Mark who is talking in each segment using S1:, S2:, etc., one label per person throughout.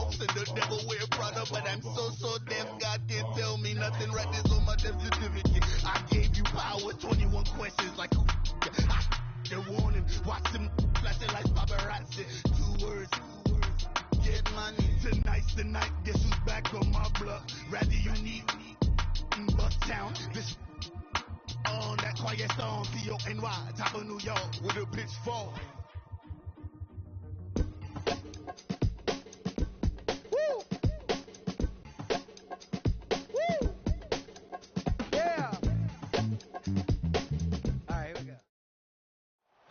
S1: off and the devil wear Prada, but I'm so deaf, God can't tell me nothing. Right this on my death certificate. I gave you power, 21 questions like who they're warning. Watch them flashing like paparazzi. 2 words. Get money. Tonight's the night. Guess who's back on my block? Rather unique. Bucktown. This on that quiet song. C-O-N-Y. Top of New York. Where the bitch fall. Woo! Woo! Yeah! All right, here we go.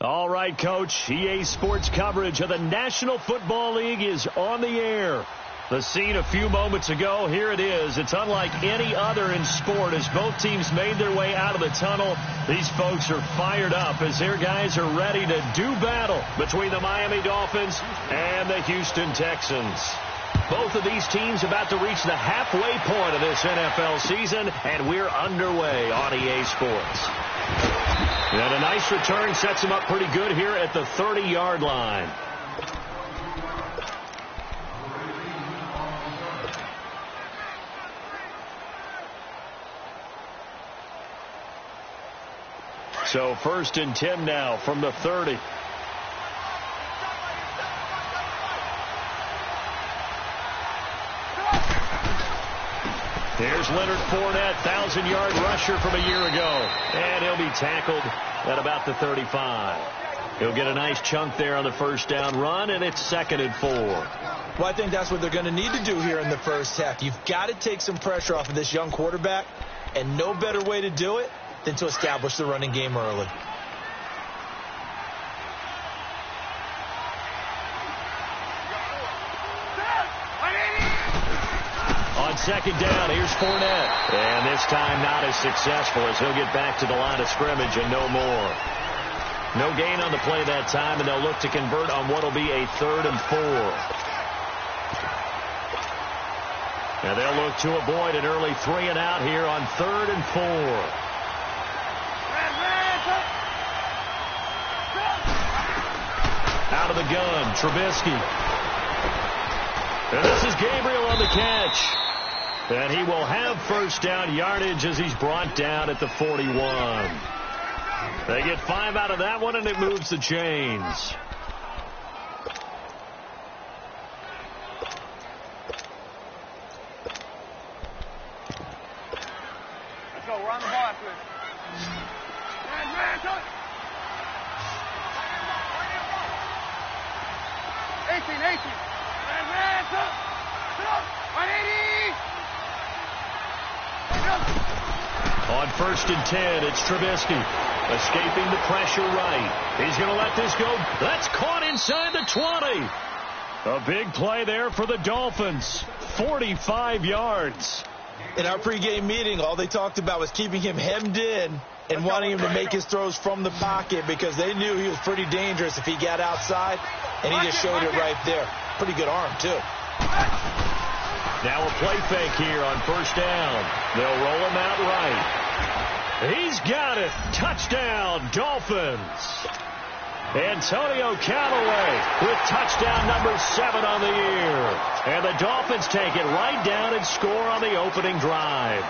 S2: All right, Coach. EA Sports coverage of the National Football League is on the air. The scene a few moments ago, here it is. It's unlike any other in sport as both teams made their way out of the tunnel. These folks are fired up as their guys are ready to do battle between the Miami Dolphins and the Houston Texans. Both of these teams about to reach the halfway point of this NFL season, and we're underway on EA Sports. And a nice return sets him up pretty good here at the 30-yard line. So 1st and 10 now from the 30. Here's Leonard Fournette, 1,000-yard rusher from a year ago. And he'll be tackled at about the 35. He'll get a nice chunk there on the first down run, and it's 2nd and 4.
S3: Well, I think that's what they're going to need to do here in the first half. You've got to take some pressure off of this young quarterback, and no better way to do it than to establish the running game early.
S2: On 2nd down, here's Fournette. And this time not as successful as he'll get back to the line of scrimmage and no more. No gain on the play that time, and they'll look to convert on what will be a 3rd and 4. And they'll look to avoid an early 3 and out here on 3rd and 4. Out of the gun, Trubisky. And this is Gabriel on the catch. And he will have first down yardage as he's brought down at the 41. They get 5 out of that one, and it moves the chains.
S4: Let's go. We're on the ball after this. 18. 180.
S2: On 1st and 10, it's Trubisky. Escaping the pressure right. He's going to let this go. That's caught inside the 20. A big play there for the Dolphins. 45 yards.
S3: In our pregame meeting, all they talked about was keeping him hemmed in and wanting him to make his throws from the pocket because they knew he was pretty dangerous if he got outside, and he just showed it right there. Pretty good arm, too.
S2: Now a play fake here on 1st down. They'll roll him out right. He's got it. Touchdown, Dolphins. Antonio Callaway with touchdown number 7 on the year. And the Dolphins take it right down and score on the opening drive.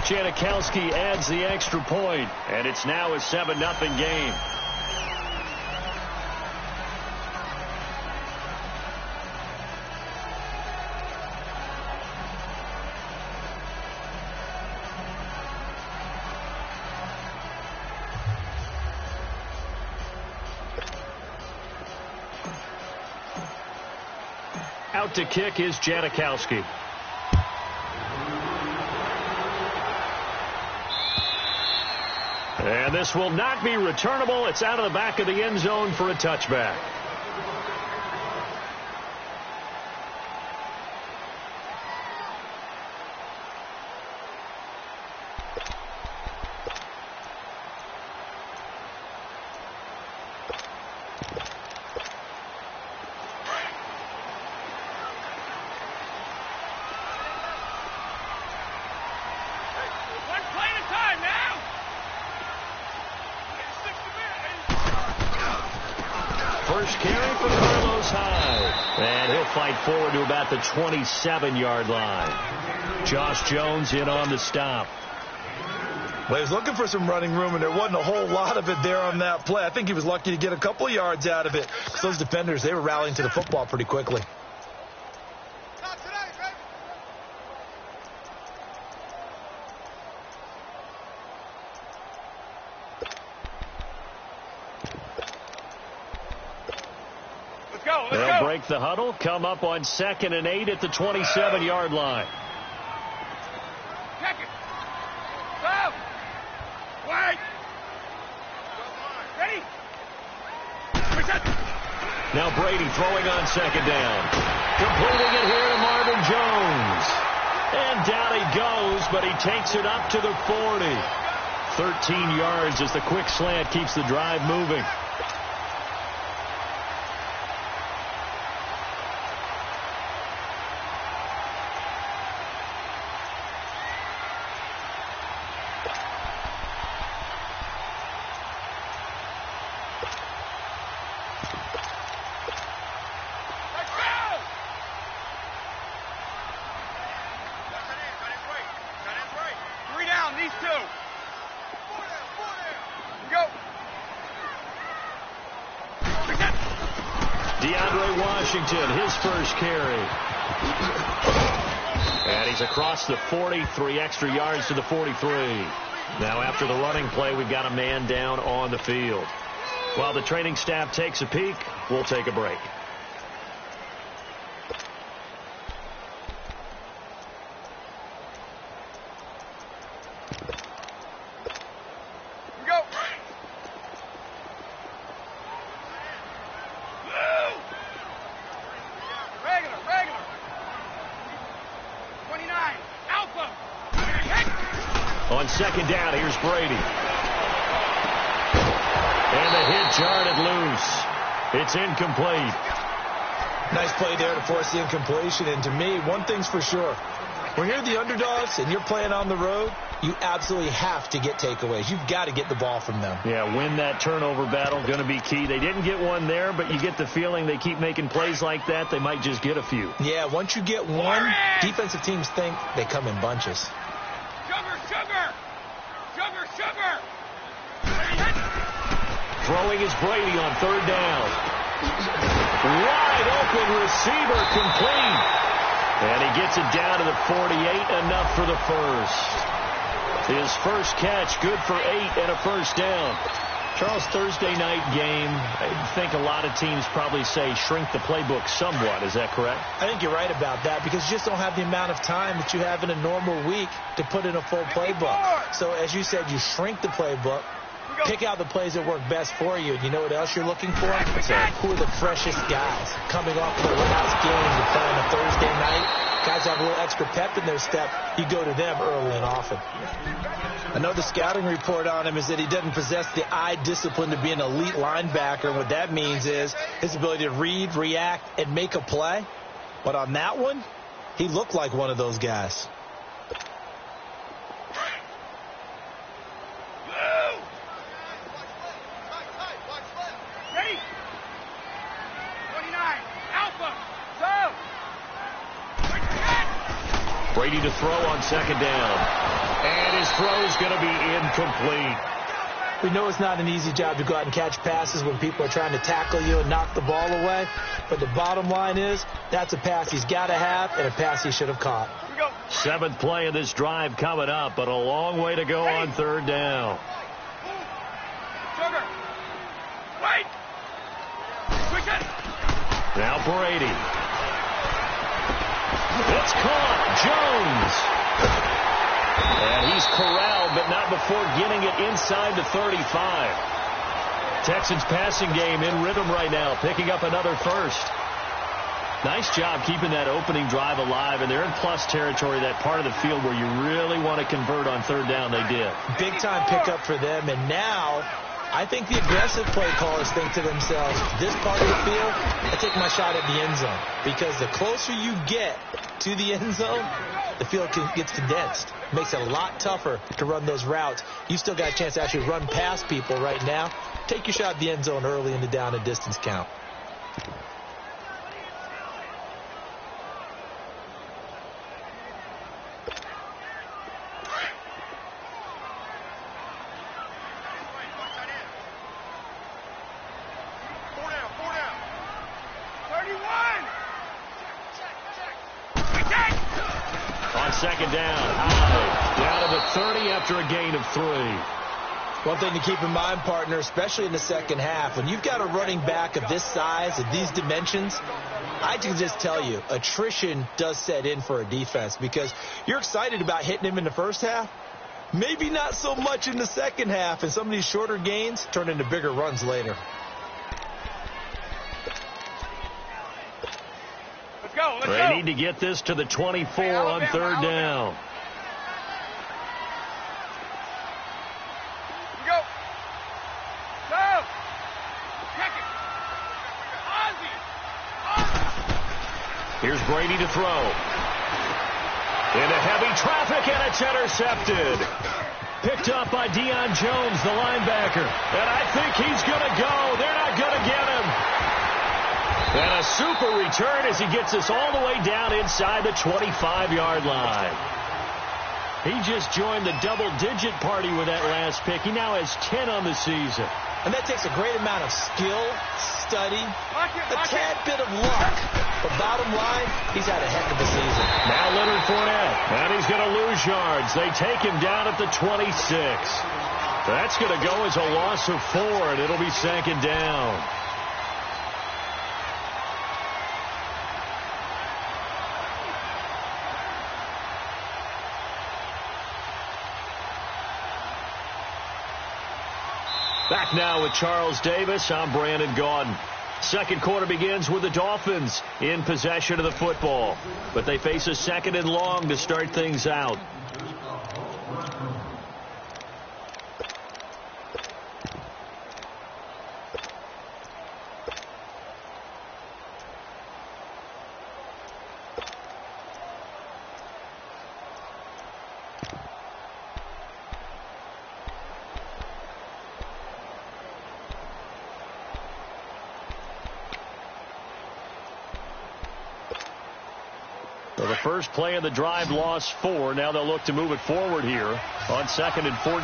S2: Janikowski adds the extra point, and it's now a 7-0 game. Out to kick is Janikowski. And this will not be returnable. It's out of the back of the end zone for a touchback. first carry for Carlos Hyde. And he'll fight forward to about the 27-yard line. Josh Jones in on the stop.
S3: Well, he was looking for some running room, and there wasn't a whole lot of it there on that play. I think he was lucky to get a couple of yards out of it, because those defenders, they were rallying to the football pretty quickly.
S2: They'll break the huddle, come up on 2nd and 8 at the 27-yard line.
S4: Check it. Stop. Wait. Ready?
S2: Now Brady throwing on 2nd down. Completing it here to Marvin Jones. And down he goes, but he takes it up to the 40. 13 yards as the quick slant keeps the drive moving. His first carry. And he's across the 40, 3 extra yards to the 43. Now after the running play, we've got a man down on the field. While the training staff takes a peek, we'll take a break. On 2nd down, here's Brady. And the hit jarred loose. It's incomplete.
S3: Nice play there to force the incompletion. And to me, one thing's for sure. When you're the underdogs and you're playing on the road, you absolutely have to get takeaways. You've got to get the ball from them.
S2: Yeah, win that turnover battle, going to be key. They didn't get one there, but you get the feeling they keep making plays like that, they might just get a few.
S3: Yeah, once you get one, defensive teams think they come in bunches.
S4: Sugar!
S2: Throwing is Brady on 3rd down. Wide open receiver, complete. And he gets it down to the 48, enough for the first. His first catch, good for 8 and a first down. Charles, Thursday night game, I think a lot of teams probably say shrink the playbook somewhat. Is that correct?
S3: I think you're right about that, because you just don't have the amount of time that you have in a normal week to put in a full playbook. So as you said, you shrink the playbook, pick out the plays that work best for you. And you know what else you're looking for? Who are the freshest guys coming off of the last game to play on a Thursday night? Guys have a little extra pep in their step. You go to them early and often. Another scouting report on him is that he doesn't possess the eye discipline to be an elite linebacker. What that means is his ability to read, react, and make a play. But on that one, he looked like one of those guys.
S4: Ready? 29, Alpha,
S2: Brady to throw on 2nd down. And his throw's going to be incomplete.
S3: We know it's not an easy job to go out and catch passes when people are trying to tackle you and knock the ball away. But the bottom line is that's a pass he's got to have and a pass he should have caught.
S2: 7th play of this drive coming up, but a long way to go on 3rd down.
S4: Sugar. Wait.
S2: Now Brady. It's caught. Jones. And he's corralled, but not before getting it inside the 35. Texans passing game in rhythm right now, picking up another first. Nice job keeping that opening drive alive, and they're in plus territory, that part of the field where you really want to convert on 3rd down. They did.
S3: Big time pickup for them, and now I think the aggressive play callers think to themselves, this part of the field, I take my shot at the end zone, because the closer you get to the end zone, the field gets condensed. Makes it a lot tougher to run those routes. You still got a chance to actually run past people right now. Take your shot at the end zone early in the down and distance count.
S2: second down. High. Down to the 30 after a gain of 3.
S3: One thing to keep in mind, partner, especially in the second half, when you've got a running back of this size, of these dimensions, I can just tell you, attrition does set in for a defense because you're excited about hitting him in the first half. Maybe not so much in the second half, and some of these shorter gains turn into bigger runs later.
S4: Let's go.
S2: They need to get this to the 24 on third down.
S4: Go. Go. Check it. Ozzy.
S2: Here's Brady to throw. Into heavy traffic, and it's intercepted. Picked up by Deion Jones, the linebacker. And I think he's going to go. They're not going to get him. And a super return as he gets us all the way down inside the 25-yard line. He just joined the double-digit party with that last pick. He now has 10 on the season.
S3: And that takes a great amount of skill, study, a tad bit of luck. But bottom line, he's had a heck of a season.
S2: Now Leonard Fournette, and he's going to lose yards. They take him down at the 26. That's going to go as a loss of 4, and it'll be second down. Back now with Charles Davis. I'm Brandon Gaudin. Second quarter begins with the Dolphins in possession of the football. But they face a second and long to start things out. So the first play of the drive lost 4. Now they'll look to move it forward here on 2nd and 14.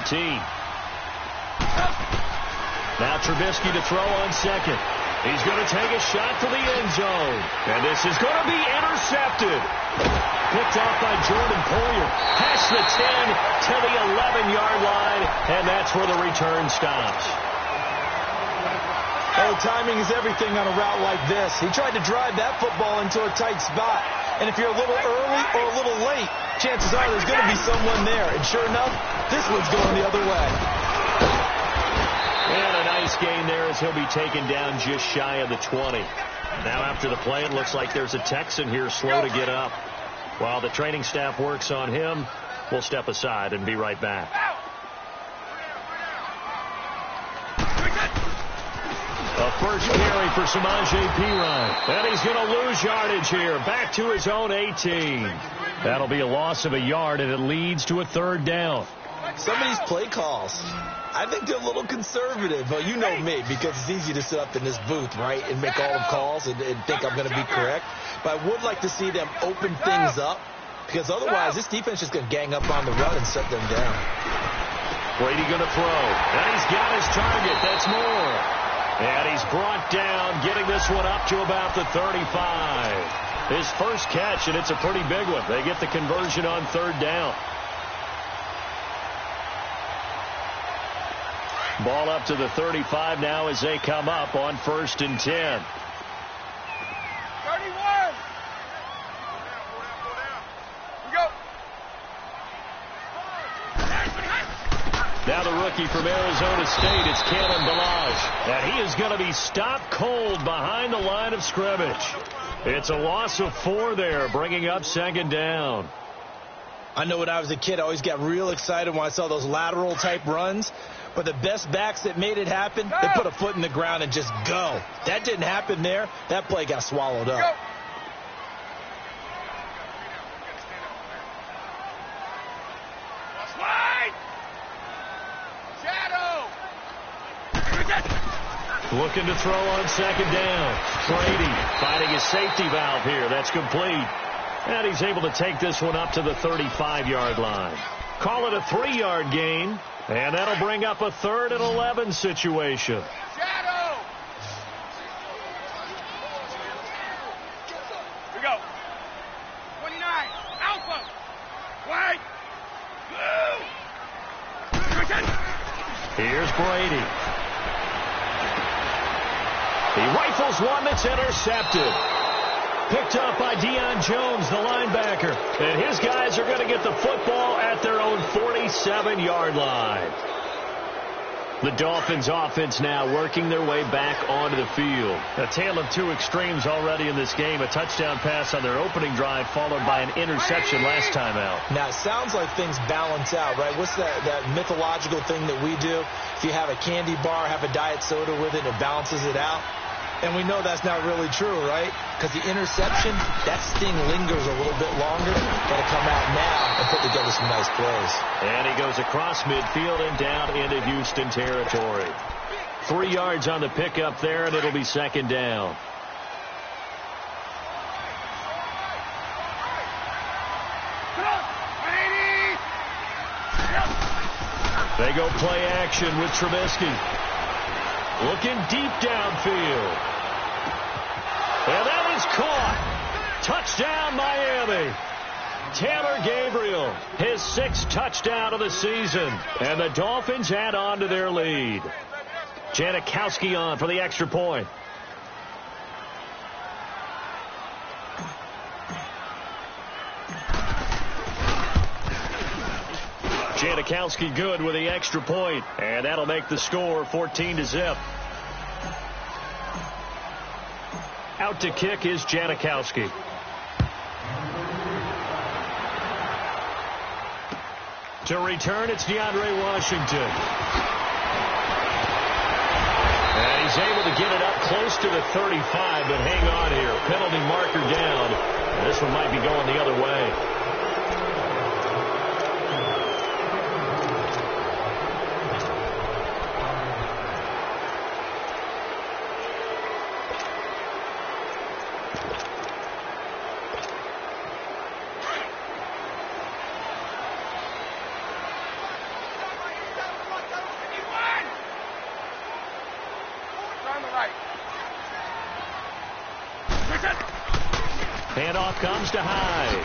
S2: Now Trubisky to throw on 2nd. He's going to take a shot to the end zone. And this is going to be intercepted. Picked off by Jordan Poyer. Past the 10 to the 11-yard line. And that's where the return stops.
S3: Oh, timing is everything on a route like this. He tried to drive that football into a tight spot. And if you're a little early or a little late, chances are there's going to be someone there. And sure enough, this one's going the other way.
S2: And a nice gain there as he'll be taken down just shy of the 20. Now after the play, it looks like there's a Texan here slow to get up. While the training staff works on him, we'll step aside and be right back. A first carry for Samaje Perine. And he's going to lose yardage here. Back to his own 18. That'll be a loss of a yard, and it leads to a third down.
S3: Some of these play calls, I think they're a little conservative. Well, you know me, because it's easy to sit up in this booth, right, and make all the calls and think I'm going to be correct. But I would like to see them open things up, because otherwise this defense is going to gang up on the run and shut them down.
S2: Brady going to throw. And he's got his target. That's Moore. And he's brought down, getting this one up to about the 35. His first catch, and it's a pretty big one. They get the conversion on third down. Ball up to the 35 now as they come up on 1st and 10.
S4: 31. Go.
S2: Now the rookie from Arizona State, it's Kalen Ballage. And he is going to be stopped cold behind the line of scrimmage. It's a loss of 4 there, bringing up second down.
S3: I know when I was a kid, I always got real excited when I saw those lateral type runs. But the best backs that made it happen, they put a foot in the ground and just go. That didn't happen there. That play got swallowed up.
S4: Go.
S2: Looking to throw on second down. Brady finding his safety valve here. That's complete. And he's able to take this one up to the 35-yard line. Call it a 3-yard gain. And that'll bring up a 3rd and 11 situation.
S4: Shadow. Here we go. 29. Alpha.
S2: Here's Brady. He rifles one that's intercepted. Picked up by Deion Jones, the linebacker. And his guys are going to get the football at their own 47-yard line. The Dolphins offense now working their way back onto the field. A tale of two extremes already in this game. A touchdown pass on their opening drive followed by an interception last time out.
S3: Now, it sounds like things balance out, right? What's that mythological thing that we do? If you have a candy bar, have a diet soda with it, it balances it out. And we know that's not really true, right? Because the interception, that sting lingers a little bit longer. Got to come out now and put together some nice plays.
S2: And he goes across midfield and down into Houston territory. 3 yards on the pickup there, and it'll be second down. They go play action with Trubisky. Looking deep downfield. And that is caught. Touchdown, Miami. Taylor Gabriel, his 6th touchdown of the season. And the Dolphins add on to their lead. Janikowski on for the extra point. Janikowski good with the extra point, and that'll make the score 14-0. Out to kick is Janikowski. To return, it's DeAndre Washington. And he's able to get it up close to the 35, but hang on here. Penalty marker down. And this one might be going the other way. Handoff comes to Hyde.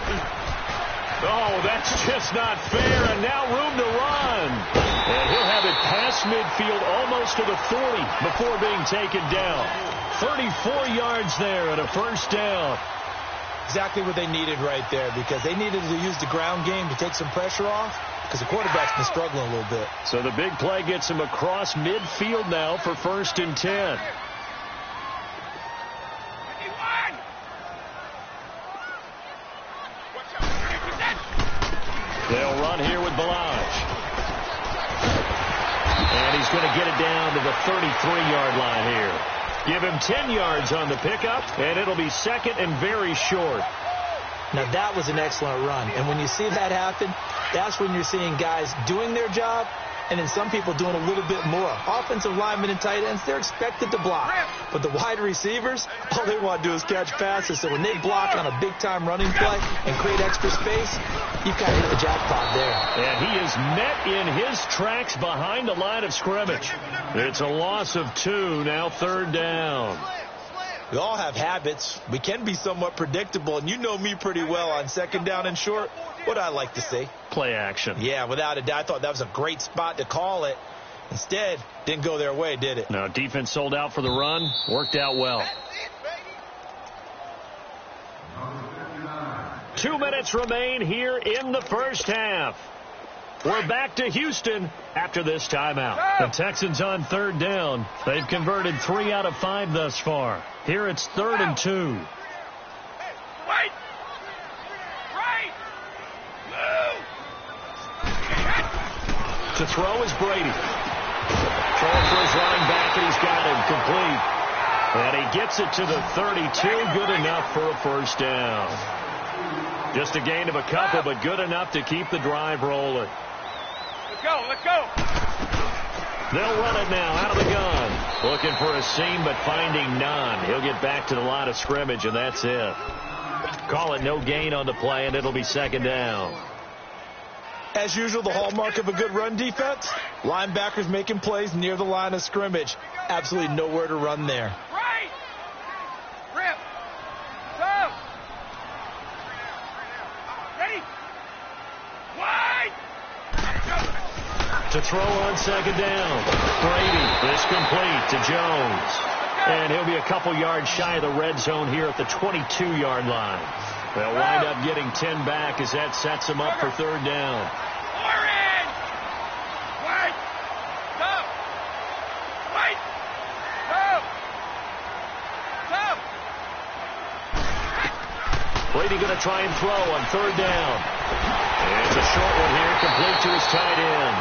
S2: Oh, that's just not fair, and now room to run. And he'll have it past midfield almost to the 40 before being taken down. 34 yards there and a first down.
S3: Exactly what they needed right there, because they needed to use the ground game to take some pressure off, because the quarterback's been struggling a little bit.
S2: So the big play gets him across midfield now for 1st and 10. They'll run here with Balaj. And he's going to get it down to the 33-yard line here. Give him 10 yards on the pickup, and it'll be second and very short.
S3: Now, that was an excellent run. And when you see that happen, that's when you're seeing guys doing their job, and then some people doing a little bit more. Offensive linemen and tight ends, they're expected to block. But the wide receivers, all they want to do is catch passes. So when they block on a big-time running play and create extra space, you've got to hit the jackpot there.
S2: And he is met in his tracks behind the line of scrimmage. It's a loss of 2, now 3rd down.
S3: We all have habits. We can be somewhat predictable, and you know me pretty well on 2nd down and short. What I like to see?
S2: Play action.
S3: Yeah, without a doubt. I thought that was a great spot to call it. Instead, didn't go their way, did it?
S2: No, defense sold out for the run. Worked out well. 2 minutes remain here in the first half. We're back to Houston after this timeout. The Texans on 3rd down. They've converted 3 out of 5 thus far. Here it's 3rd and 2.
S4: Wait! Right! Move!
S2: To throw is Brady. Throw for his running back, and he's got him complete. And he gets it to the 32. Good enough for a first down. Just a gain of a couple, but good enough to keep the drive rolling.
S4: Let's go, let's go.
S2: They'll run it now out of the gun. Looking for a seam, but finding none. He'll get back to the line of scrimmage, and that's it. Call it no gain on the play, and it'll be 2nd down.
S3: As usual, the hallmark of a good run defense, linebackers making plays near the line of scrimmage. Absolutely nowhere to run there.
S4: Right! Rip! Go! Ready? Wide!
S2: To to throw on second down. Brady is complete to Jones. And he'll be a couple yards shy of the red zone here at the 22-yard line. They'll wind up getting 10 back as that sets them up for third down.
S4: Orange! Wait! Stop! Wait! Stop! Stop!
S2: Brady going to try and throw on third down. It's a short one here, complete to his tight end.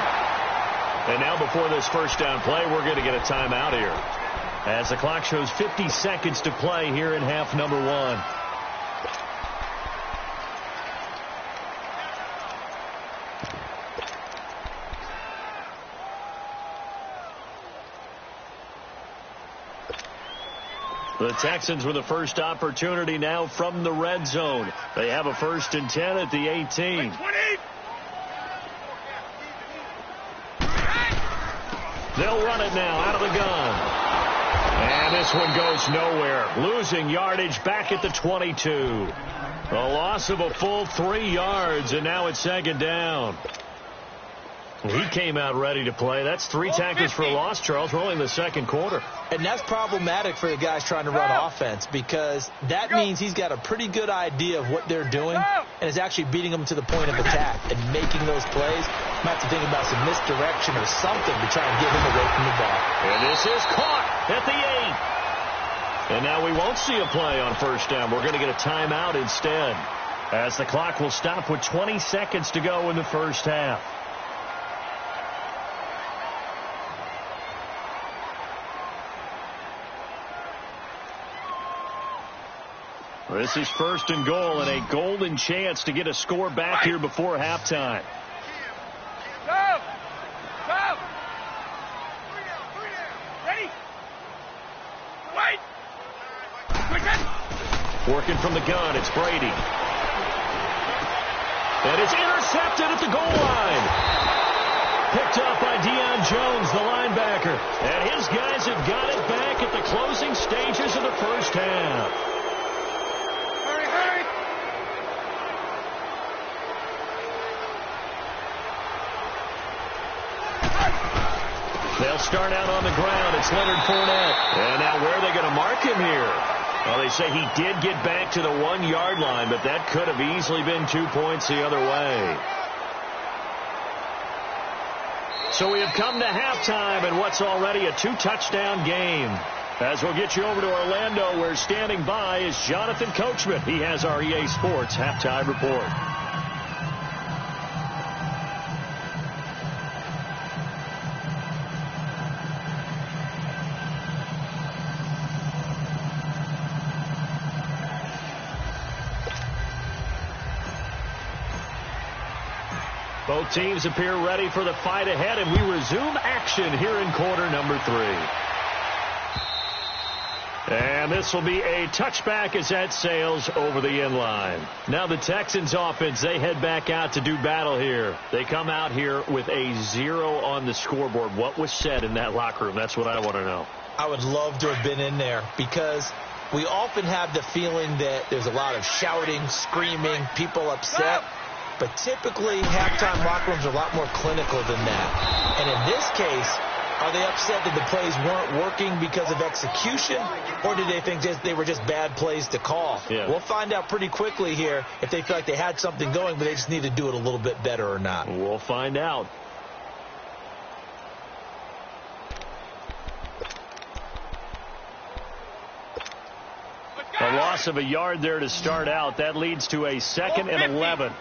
S2: And now before this first down play, we're going to get a timeout here, as the clock shows 50 seconds to play here in half number 1. The Texans with the first opportunity now from the red zone. They have a 1st and 10 at the 18. They'll run it now out of the gun. And this one goes nowhere. Losing yardage back at the 22. A loss of a full 3 yards, and now it's second down. He came out ready to play. That's 3 tackles for a loss, Charles. We're only in the second quarter.
S3: And that's problematic for the guys trying to run offense, because that means he's got a pretty good idea of what they're doing and is actually beating them to the point of attack and making those plays. Might have to think about some misdirection or something to try and get him away from the ball.
S2: And this is caught at the 8. And now we won't see a play on first down. We're going to get a timeout instead, as the clock will stop with 20 seconds to go in the first half. This is 1st and goal, and a golden chance to get a score back here before halftime.
S4: Go! Go! Ready? Wait!
S2: Working from the gun, it's Brady. And it's intercepted at the goal line. Picked up by Deion Jones, the linebacker. And his guys have got it back at the closing stages of the first half. They'll start out on the ground. It's Leonard Fournette. And now where are they going to mark him here? Well, they say he did get back to the 1-yard line, but that could have easily been 2 points the other way. So we have come to halftime in what's already a 2-touchdown game. As we'll get you over to Orlando, where standing by is Jonathan Coachman. He has our EA Sports halftime report. Both teams appear ready for the fight ahead, and we resume action here in quarter number 3. And this will be a touchback as that sails over the end line. Now the Texans offense, they head back out to do battle here. They come out here with a 0 on the scoreboard. What was said in that locker room? That's what I want to know.
S3: I would love to have been in there, because we often have the feeling that there's a lot of shouting, screaming, people upset. But typically, halftime locker rooms are a lot more clinical than that. And in this case, are they upset that the plays weren't working because of execution, or did they think they were just bad plays to call?
S2: Yeah.
S3: We'll find out pretty quickly here if they feel like they had something going, but they just need to do it a little bit better or not.
S2: We'll find out. A loss of a yard there to start out. That leads to a 2nd and 11.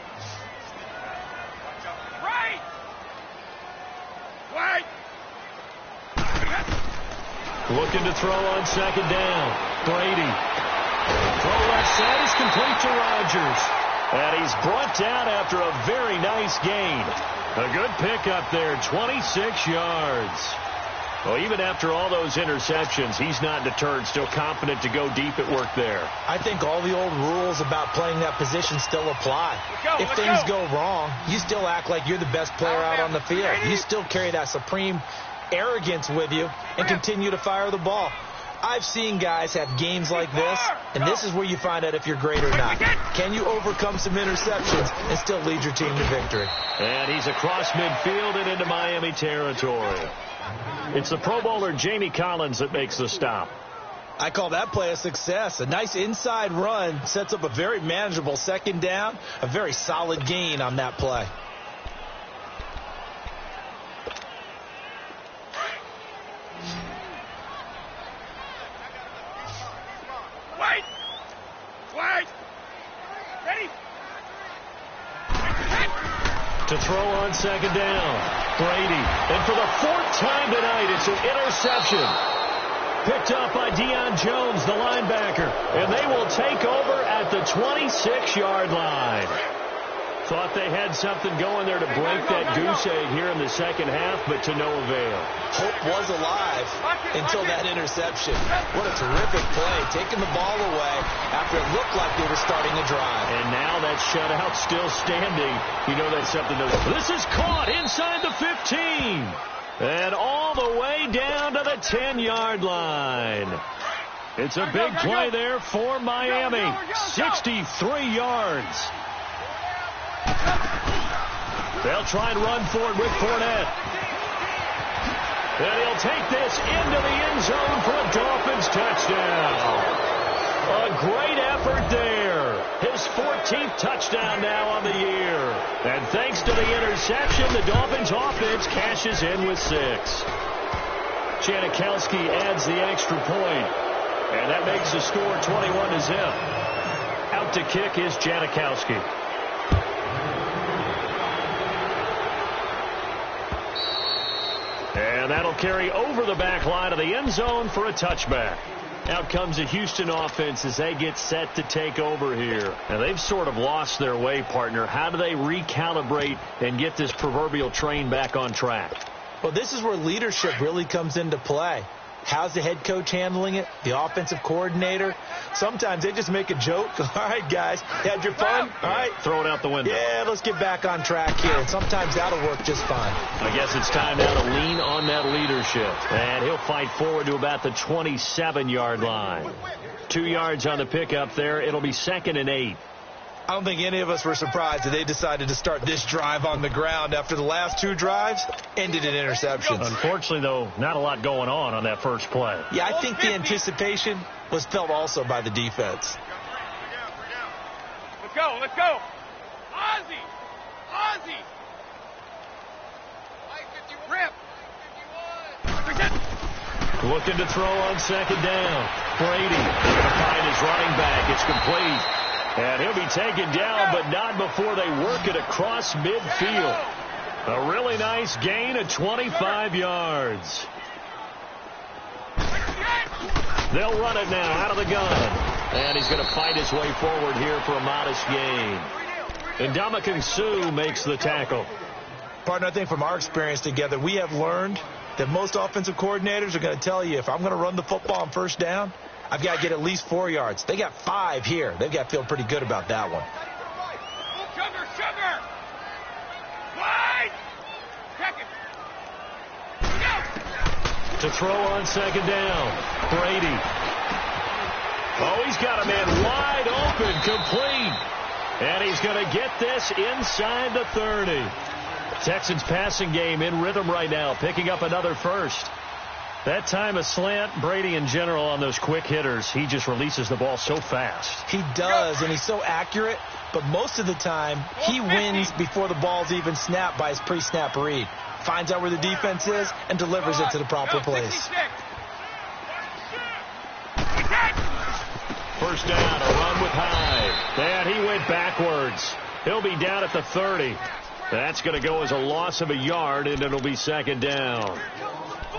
S2: Looking to throw on second down. Brady. Throw left side is complete to Rodgers. And he's brought down after a very nice gain. A good pickup there, 26 yards. Well, even after all those interceptions, he's not deterred, still confident to go deep at work there.
S3: I think all the old rules about playing that position still apply. If things go wrong, you still act like you're the best player out on the field. You still carry that supreme arrogance with you and continue to fire the ball. I've seen guys have games like this, and this is where you find out if you're great or not. Can you overcome some interceptions and still lead your team to victory?
S2: And he's across midfield and into Miami territory. It's the Pro Bowler Jamie Collins that makes the stop.
S3: I call that play a success. A nice inside run sets up a very manageable second down, a very solid gain on that play.
S2: To throw on second down, Brady. And for the fourth time tonight, it's an interception. Picked up by Deion Jones, the linebacker. And they will take over at the 26-yard line. Thought they had something going there to break that goose egg here in the second half, but to no avail.
S3: Hope was alive until that interception. What a terrific play, taking the ball away after it looked like they were starting a drive.
S2: And now that shutout still standing. You know that's something to... This is caught inside the 15. And all the way down to the 10-yard line. It's a big play there for Miami. 63 yards. They'll try and run for it with Fournette. And he'll take this into the end zone for a Dolphins touchdown. A great effort there. His 14th touchdown now on the year. And thanks to the interception, the Dolphins offense cashes in with 6. Janikowski adds the extra point. And that makes the score 21-0. Out to kick is Janikowski. And that'll carry over the back line of the end zone for a touchback. Out comes the Houston offense as they get set to take over here. Now, they've sort of lost their way, partner. How do they recalibrate and get this proverbial train back on track?
S3: Well, this is where leadership really comes into play. How's the head coach handling it? The offensive coordinator? Sometimes they just make a joke. All right, guys, had your fun? All right.
S2: Throw it out the window.
S3: Yeah, let's get back on track here. And sometimes that'll work just fine.
S2: I guess it's time now to lean on that leadership. And he'll fight forward to about the 27-yard line. 2 yards on the pickup there. It'll be 2nd and 8.
S3: I don't think any of us were surprised that they decided to start this drive on the ground after the last 2 drives ended in interceptions.
S2: Unfortunately, though, not a lot going on that first play.
S3: Yeah, I think the anticipation was felt also by the defense.
S4: Let's go, let's go. Ozzie! Ozzie! Rip!
S2: Looking to throw on second down. Brady going to find his running back. It's complete. And he'll be taken down, but not before they work it across midfield. A really nice gain of 25 yards. They'll run it now out of the gun. And he's going to fight his way forward here for a modest gain. And Ndamukong Suh makes the tackle.
S3: Partner, I think from our experience together, we have learned that most offensive coordinators are going to tell you, if I'm going to run the football on first down, I've got to get at least 4 yards. They got 5 here. They've got to feel pretty good about that one.
S4: Sugar! Wide!
S2: To throw on second down. Brady. Oh, he's got a man wide open, complete. And he's going to get this inside the 30. Texans passing game in rhythm right now, picking up another first. That time a slant, Brady in general on those quick hitters, he just releases the ball so fast.
S3: He does, and he's so accurate, but most of the time he wins before the ball's even snapped by his pre-snap read. Finds out where the defense is and delivers it to the proper place.
S2: First down, a run with Hyde. And he went backwards. He'll be down at the 30. That's going to go as a loss of a yard, and it'll be second down.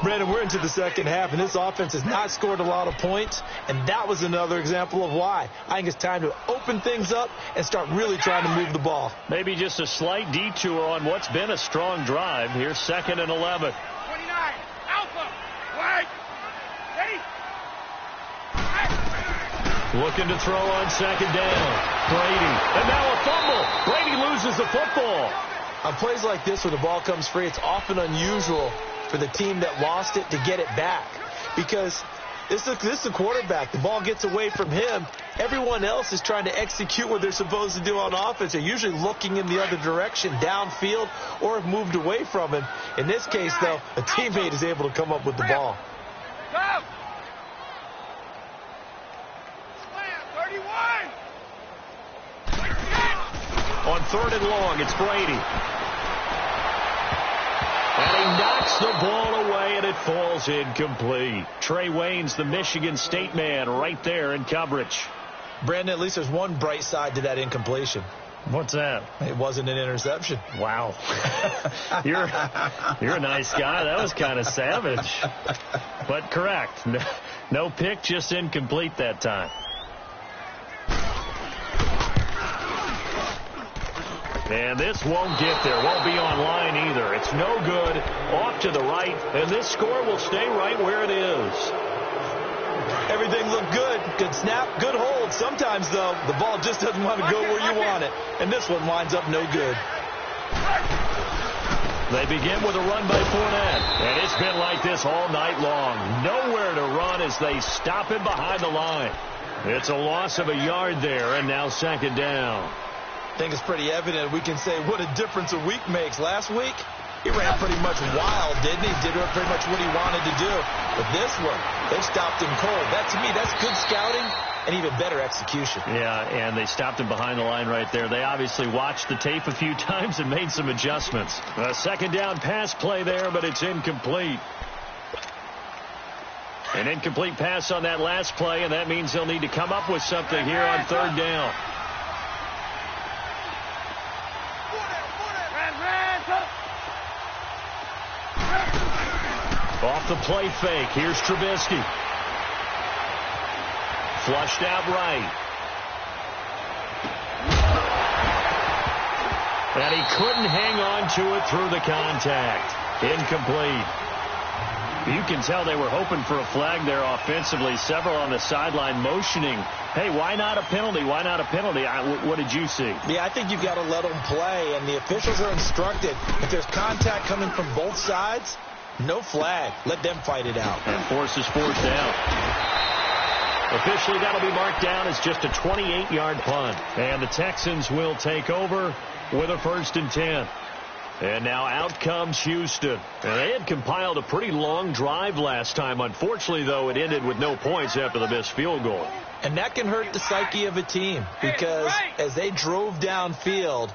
S3: Brandon, we're into the second half, and this offense has not scored a lot of points, and that was another example of why. I think it's time to open things up and start really trying to move the ball.
S2: Maybe just a slight detour on what's been a strong drive. Here's 2nd and 11.
S4: 29, Alpha, wide, ready.
S2: Looking to throw on second down. Brady, and now a fumble. Brady loses the football.
S3: On plays like this where the ball comes free, it's often unusual for the team that lost it to get it back, because This is the quarterback. The ball gets away from him. Everyone else is trying to execute what they're supposed to do on offense. They're usually looking in the other direction, downfield, or have moved away from him. In this case, though, a teammate is able to come up with the ball.
S4: Go! 31!
S2: On 3rd and long, it's Brady. And he knocks the ball away, and it falls incomplete. Trey Wayne's the Michigan State man right there in coverage.
S3: Brandon, at least there's one bright side to that incompletion.
S2: What's that?
S3: It wasn't an interception.
S2: Wow. You're a nice guy. That was kind of savage. But correct. No pick, just incomplete that time. And this won't get there. Won't be on line either. It's no good. Off to the right. And this score will stay right where it is.
S3: Everything looked good. Good snap, good hold. Sometimes, though, the ball just doesn't want to go where you want it. And this one winds up no good.
S2: They begin with a run by Fournette. And it's been like this all night long. Nowhere to run as they stop him behind the line. It's a loss of a yard there, and now 2nd down.
S3: I think it's pretty evident. We can say what a difference a week makes. Last week, he ran pretty much wild, didn't he? Did pretty much what he wanted to do. But this one, they stopped him cold. That, to me, that's good scouting and even better execution.
S2: Yeah, and they stopped him behind the line right there. They obviously watched the tape a few times and made some adjustments. A 2nd down pass play there, but it's incomplete. An incomplete pass on that last play, and that means they'll need to come up with something here on 3rd down. Off the play fake. Here's Trubisky. Flushed out right. And he couldn't hang on to it through the contact. Incomplete. You can tell they were hoping for a flag there offensively. Several on the sideline motioning. Hey, why not a penalty? Why not a penalty? What did you see?
S3: Yeah, I think you've got to let them play, and the officials are instructed. If there's contact coming from both sides, no flag. Let them fight it out.
S2: And forces 4th down. Officially, that'll be marked down as just a 28-yard punt. And the Texans will take over with a 1st and 10. And now out comes Houston. And they had compiled a pretty long drive last time. Unfortunately, though, it ended with no points after the missed field goal.
S3: And that can hurt the psyche of a team because as they drove downfield,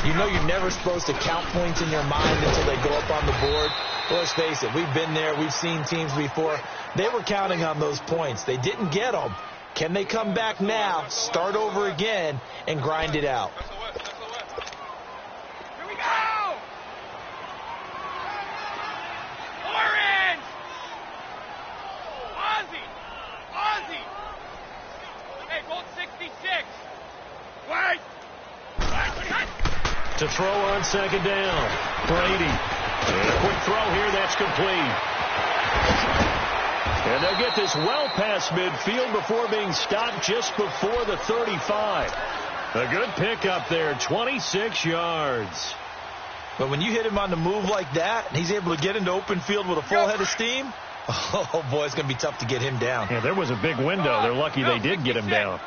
S3: you know you're never supposed to count points in your mind until they go up on the board. Well, let's face it, we've been there. We've seen teams before. They were counting on those points. They didn't get them. Can they come back now, start over again, and grind it out?
S4: Here we go! Orange! Ozzy! Hey, Bolt 66. Wait!
S2: To throw on 2nd down. Brady. And a quick throw here. That's complete. And they'll get this well past midfield before being stopped just before the 35. A good pickup there. 26 yards.
S3: But when you hit him on the move like that, and he's able to get into open field with a full head of steam, oh, boy, it's going to be tough to get him down.
S2: Yeah, there was a big window. They're lucky they did get him down.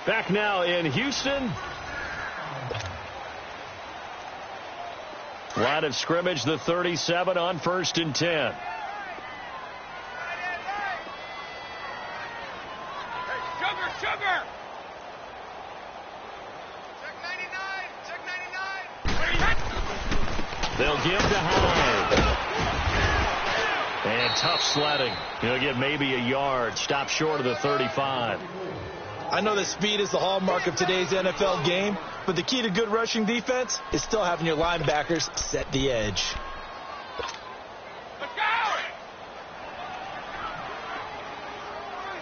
S2: Back now in Houston. Line of scrimmage, the 37 on 1st and 10.
S4: Sugar! Check 99!
S2: They'll give to Hyde. And tough sledding. He'll get maybe a yard. Stop short of the 35.
S3: I know that speed is the hallmark of today's NFL game, but the key to good rushing defense is still having your linebackers set the edge.
S4: Let's go!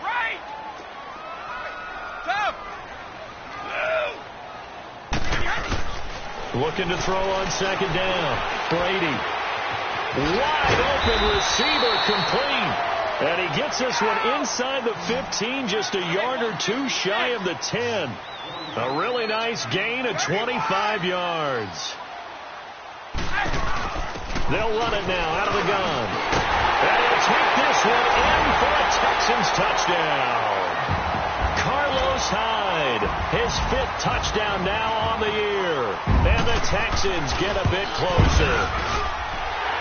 S4: Right! Tough!
S2: Looking to throw on 2nd down. Brady. Wide open receiver complete. And he gets this one inside the 15, just a yard or two shy of the 10. A really nice gain of 25 yards. They'll run it now out of the gun. And he'll take this one in for a Texans touchdown. Carlos Hyde, his 5th touchdown now on the year. And the Texans get a bit closer.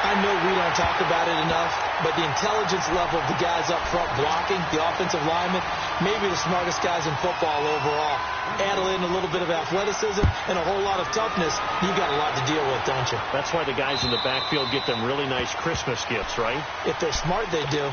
S3: I know we don't talk about it enough, but the intelligence level of the guys up front blocking, the offensive linemen, maybe the smartest guys in football overall. Add in a little bit of athleticism and a whole lot of toughness, you got a lot to deal with, don't you?
S2: That's why the guys in the backfield get them really nice Christmas gifts, right?
S3: If they're smart, they do.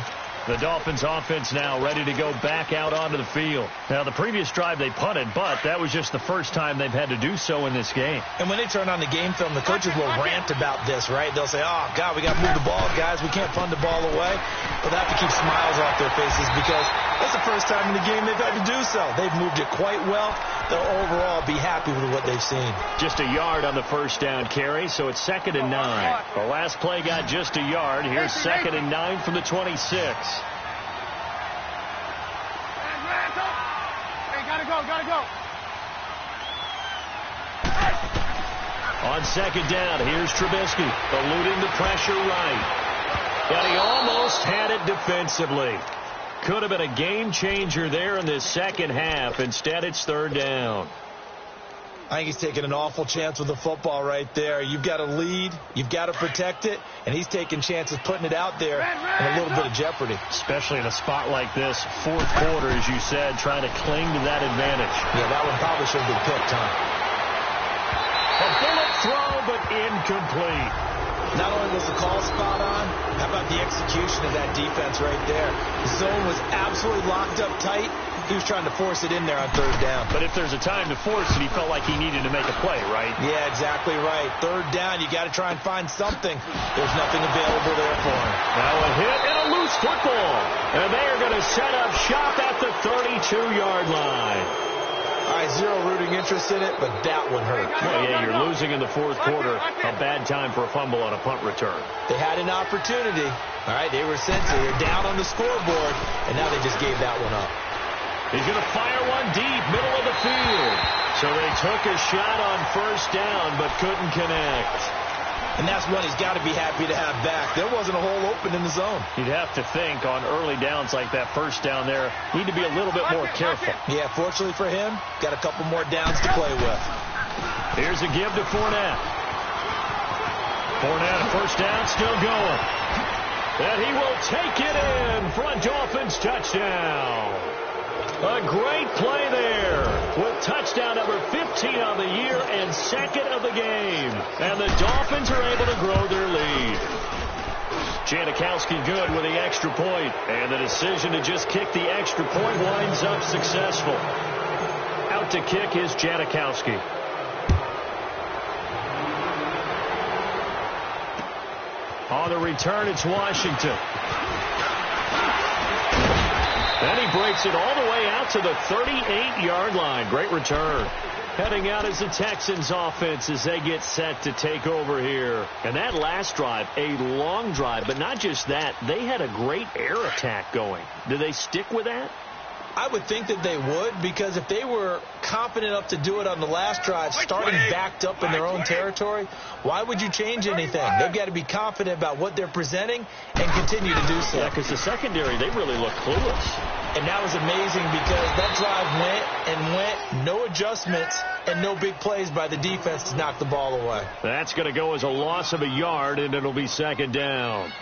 S2: The Dolphins offense now ready to go back out onto the field. Now, the previous drive they punted, but that was just the first time they've had to do so in this game.
S3: And when they turn on the game film, the coaches will rant about this, right? They'll say, oh, God, we got to move the ball, guys. We can't punt the ball away. But they have to keep smiles off their faces because that's the first time in the game they've had to do so. They've moved it quite well. They'll overall be happy with what they've seen.
S2: Just a yard on the first down carry, so it's 2nd and 9. The last play got just a yard. Here's 2nd and 9 from the 26.
S4: Gotta go.
S2: On 2nd down, here's Trubisky, eluding the pressure right. And he almost had it defensively. Could have been a game changer there in this second half. Instead, it's 3rd down.
S3: I think he's taking an awful chance with the football right there. You've got to lead. You've got to protect it. And he's taking chances putting it out there in a little bit of jeopardy.
S2: Especially in a spot like this, 4th quarter, as you said, trying to cling to that advantage.
S3: Yeah, that one probably should have been picked, huh?
S2: A bullet throw, but incomplete.
S3: Not only was the call spot on, how about the execution of that defense right there? The zone was absolutely locked up tight. He was trying to force it in there on 3rd down.
S2: But if there's a time to force it, he felt like he needed to make a play, right?
S3: Yeah, exactly right. 3rd down, you got to try and find something. There's nothing available there for him.
S2: Now a hit and a loose football. And they are going to set up shop at the 32-yard line.
S3: All right, zero rooting interest in it, but that one hurt.
S2: Well, yeah, you're losing in the 4th quarter. A bad time for a fumble on a punt return.
S3: They had an opportunity. All right, they were sensitive. They're down on the scoreboard, and now they just gave that one up.
S2: He's going to fire one deep, middle of the field. So they took a shot on 1st down, but couldn't connect.
S3: And that's one he's got to be happy to have back. There wasn't a hole open in the zone.
S2: You'd have to think on early downs like that 1st down there, need to be a little bit more careful.
S3: Yeah, fortunately for him, got a couple more downs to play with.
S2: Here's a give to Fournette. Fournette, 1st down, still going. And he will take it in for a Dolphins touchdown. A great play there with touchdown number 15 on the year and 2nd of the game. And the Dolphins are able to grow their lead. Janikowski good with the extra point. And the decision to just kick the extra point winds up successful. Out to kick is Janikowski. On the return, it's Washington. And he breaks it all the way out to the 38-yard line. Great return. Heading out as the Texans offense as they get set to take over here. And that last drive, a long drive, but not just that. They had a great air attack going. Do they stick with that?
S3: I would think that they would, because if they were confident enough to do it on the last drive, starting backed up in their own territory, why would you change anything? They've got to be confident about what they're presenting and continue to do so.
S2: Yeah, because the secondary, they really look clueless.
S3: And that was amazing because that drive went, no adjustments, and no big plays by the defense to knock the ball away.
S2: That's going to go as a loss of a yard, and it'll be 2nd down.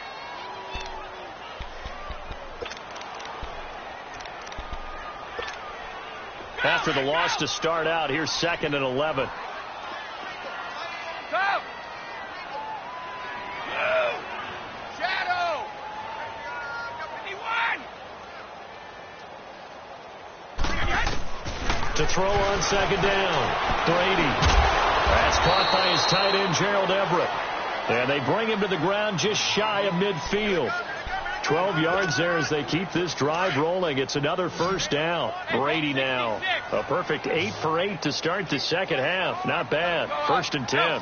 S2: After the loss to start out, here's 2nd and 11.
S4: Go! Shadow! 51!
S2: To throw on 2nd down. Brady. That's caught by his tight end, Gerald Everett. And they bring him to the ground just shy of midfield. 12 yards there as they keep this drive rolling. It's another 1st down. Brady now. A perfect 8 for 8 to start the second half. Not bad. 1st and 10.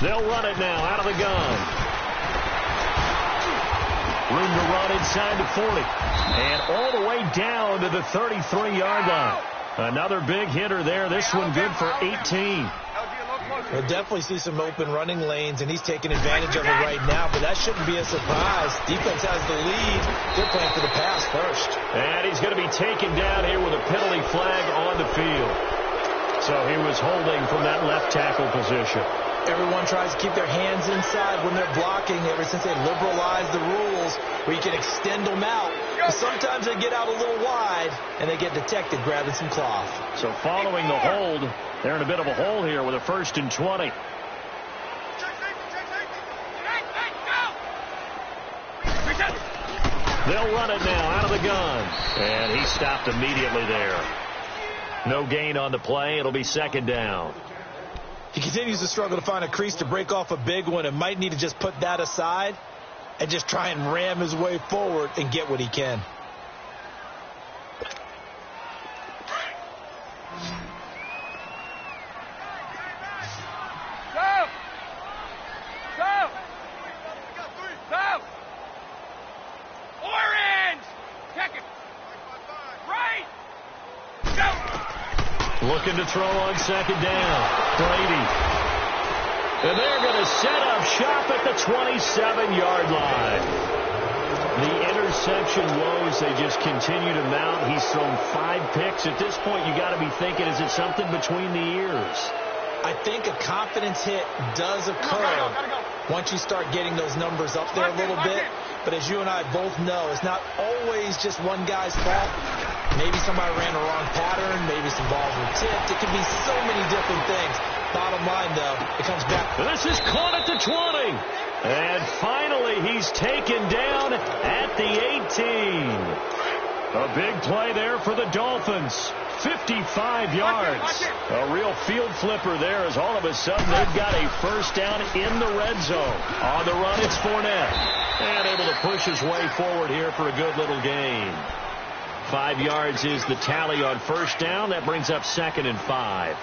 S2: They'll run it now out of the gun. Room to run inside the 40. And all the way down to the 33-yard line. Another big hitter there. This one good for 18.
S3: We'll definitely see some open running lanes, and he's taking advantage of it right now, but that shouldn't be a surprise. Defense has the lead. They're playing for the pass first.
S2: And he's going to be taken down here with a penalty flag on the field. So he was holding from that left tackle position.
S3: Everyone tries to keep their hands inside when they're blocking ever since they liberalized the rules where you can extend them out. But sometimes they get out a little wide, and they get detected grabbing some cloth.
S2: So following the hold, they're in a bit of a hole here with a 1st and 20. They'll run it now out of the gun. And he stopped immediately there. No gain on the play. It'll be 2nd down.
S3: He continues to struggle to find a crease to break off a big one and might need to just put that aside and just try and ram his way forward and get what he can.
S4: Go! Go! Go! Orange! Check it! Right! Go!
S2: Looking to throw on 2nd down. Brady. And they're going to set up shop at the 27-yard line. The interception woes, they just continue to mount. He's thrown 5 picks. At this point, you got to be thinking, is it something between the ears?
S3: I think a confidence hit does occur once you start getting those numbers up there a little bit. But as you and I both know, it's not always just one guy's fault. Maybe somebody ran the wrong pattern. Maybe some balls were tipped. It can be so many different things. Bottom line, though, it comes back.
S2: This is caught at the 20. And finally, he's taken down at the 18. A big play there for the Dolphins. 55 yards. A real field flipper there as all of a sudden they've got a 1st down in the red zone. On the run, it's Fournette. And able to push his way forward here for a good little gain. 5 yards is the tally on 1st down. That brings up 2nd and 5.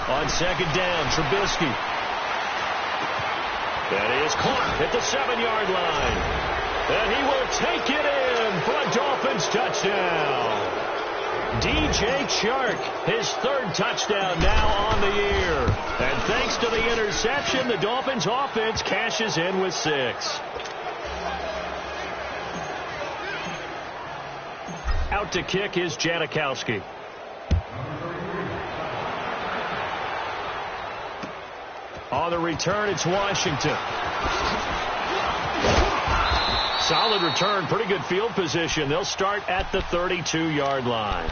S2: On 2nd down, Trubisky. That is caught at the 7-yard line. And he will take it in for a Dolphins touchdown. DJ Chark, his 3rd touchdown now on the year. And thanks to the interception, the Dolphins offense cashes in with 6. Out to kick is Janikowski. On the return, it's Washington. Solid return, pretty good field position. They'll start at the 32-yard line.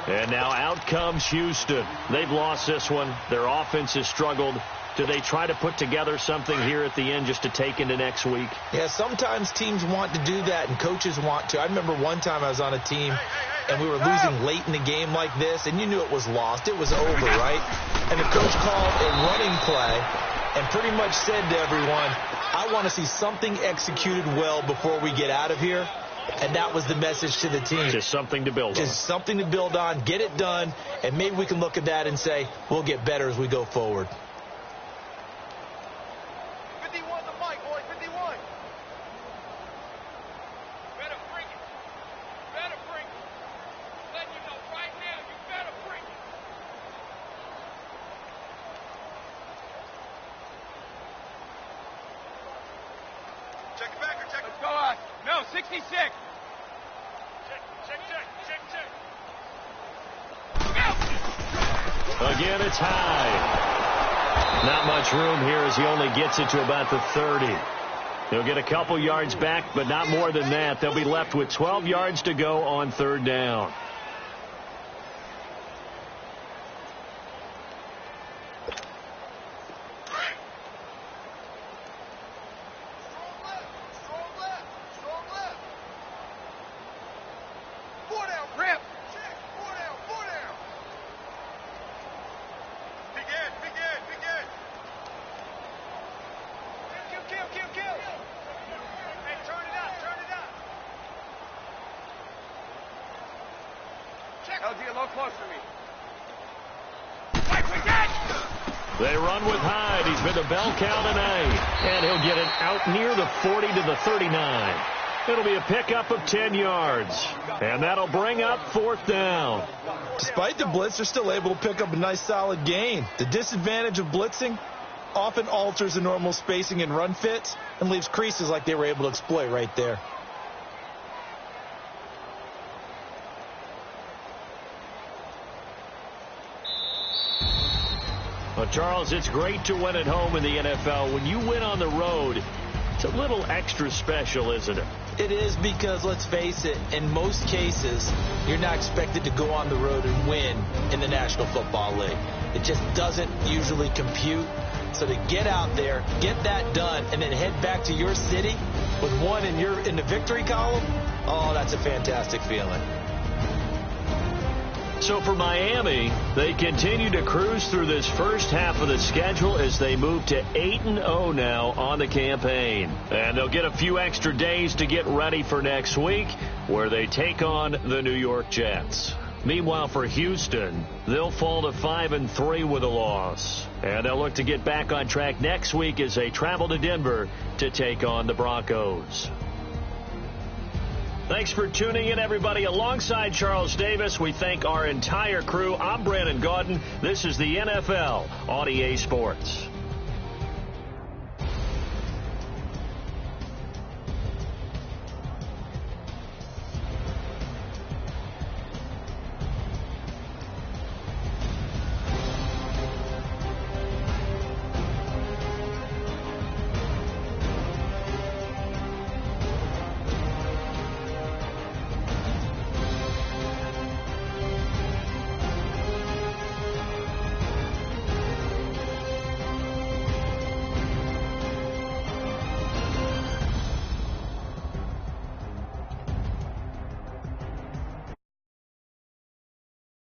S2: And now out comes Houston. They've lost this one. Their offense has struggled. Do they try to put together something here at the end just to take into next week?
S3: Yeah, sometimes teams want to do that and coaches want to. I remember one time I was on a team and we were losing late in the game like this, and you knew it was lost. It was over, right? And the coach called a running play and pretty much said to everyone, I want to see something executed well before we get out of here. And that was the message to the team.
S2: Just something to build on.
S3: Just something to build on, get it done, and maybe we can look at that and say, we'll get better as we go forward.
S4: 51 the mic, boy, 51. Better bring it. Better bring it. Let you know right now, you better bring it. Check it back or check it. Let's go on. No, 66. Check.
S2: Again, it's high. Not much room here as he only gets it to about the 30. He'll get a couple yards back, but not more than that. They'll be left with 12 yards to go on 3rd down. They run with Hyde. He's been the bell cow tonight. And he'll get it out near the 40 to the 39. It'll be a pickup of 10 yards. And that'll bring up 4th down.
S3: Despite the blitz, they're still able to pick up a nice solid gain. The disadvantage of blitzing often alters the normal spacing and run fits and leaves creases like they were able to exploit right there.
S2: Well, Charles, it's great to win at home in the NFL. When you win on the road, it's a little extra special, isn't it?
S3: It is, because, let's face it, in most cases, you're not expected to go on the road and win in the National Football League. It just doesn't usually compute. So to get out there, get that done, and then head back to your city with one in the victory column, oh, that's a fantastic feeling.
S2: So for Miami, they continue to cruise through this first half of the schedule as they move to 8-0 now on the campaign. And they'll get a few extra days to get ready for next week, where they take on the New York Jets. Meanwhile, for Houston, they'll fall to 5-3 with a loss. And they'll look to get back on track next week as they travel to Denver to take on the Broncos. Thanks for tuning in, everybody. Alongside Charles Davis, we thank our entire crew. I'm Brandon Gaudin. This is the NFL on EA Sports.